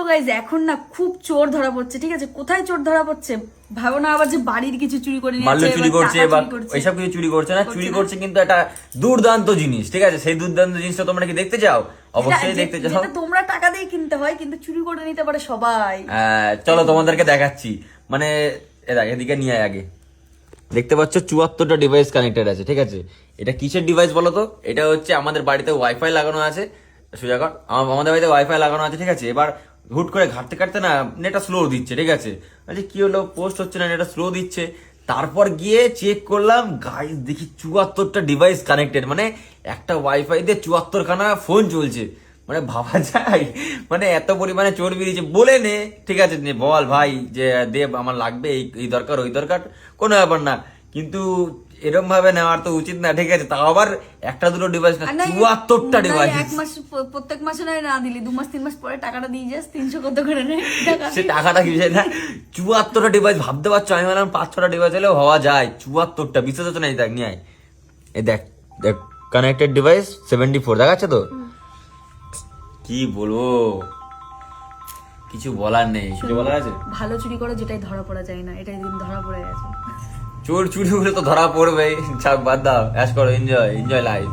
Guys এখন না খুব চোর ধরা পড়ছে, ঠিক আছে? কোথায় চোর ধরা পড়ছে ভাবো না, আবার যে বাড়ির কিছু চুরি করে মাল্য নিয়েছে চুরি করছে বা করছে। এইসব কিছু চুরি করছে না, চুরি করছে কিন্তু একটা দুর্দান্ত জিনিস, ঠিক আছে? সেই দুর্দান্ত জিনিসটা তোমরা কি দেখতে চাও? অবশ্যই দেখতে চাও। যেটা তোমরা টাকা দিয়ে কিনতে হয়, কিন্তু চুরি করে নিতে পারে সবাই। চলো তোমাদেরকে দেখাচ্ছি, মানে এদিকে নিয়ে আয় আগে। দেখতে পাচ্ছ 74টা ডিভাইস কানেক্টেড আছে, ঠিক আছে? এটা কিসের ডিভাইস বলো তো? এটা হচ্ছে আমাদের বাড়িতে ওয়াইফাই লাগানো আছে। সোজা কর, আমাদের বাড়িতে ওয়াইফাই লাগানো আছে, ঠিক আছে? এবার হুট করে ঘাটতে কাটতে না নেটটা স্লো দিচ্ছে, ঠিক আছে? আচ্ছা কি হলো, পোস্ট হচ্ছে না, নেটটা স্লো দিচ্ছে। তারপর গিয়ে চেক করলাম, গাইস দেখি 74টা ডিভাইস কানেক্টেড, মানে একটা ওয়াইফাই দিয়ে 74খানা ফোন চলছে। মানে ভাবা যায়, মানে এত পরিমাণে চোর বেরিয়েছে। বলে নে, ঠিক আছে, নে বল ভাই যে দেব আমার লাগবে, এই দরকার ওই দরকার, কোনো ব্যাপার না। কিন্তু এরকম ভাবে নেওয়ার তো উচিত না, ঠিক আছে? তাও আবার একটা দুটো ডিভাইস না, 74টা ডিভাইস। এক মাস প্রত্যেক মাসে না দিলি 2 মাস 3 মাস পরে টাকাটা দিয়ে যাস, 300 কত করে নেয় সে টাকাটা কি বিষয় না, 74টা ডিভাইস ভাবতে পারছো? আমি বললাম 5-6টা ডিভাইস হলেও হওয়া যায়, 74টা বিশ্বাস হচ্ছে না? এই দেখ নিয়ে আয়, এই দেখ দেখ কানেক্টেড ডিভাইস 74 দেখাচ্ছে তো? কি বলবো, কিছু বলার নেই। কিছু বলার আছে? ভালো চুরি করো যেটাই ধরা পড়া যায় না, এটাই দিন ধরা পড়ে গেছে। চোর চুরি করে তো ধরা পড়বেই। যাক বাদ দাও, অ্যাশ করো, এনজয় লাইফ।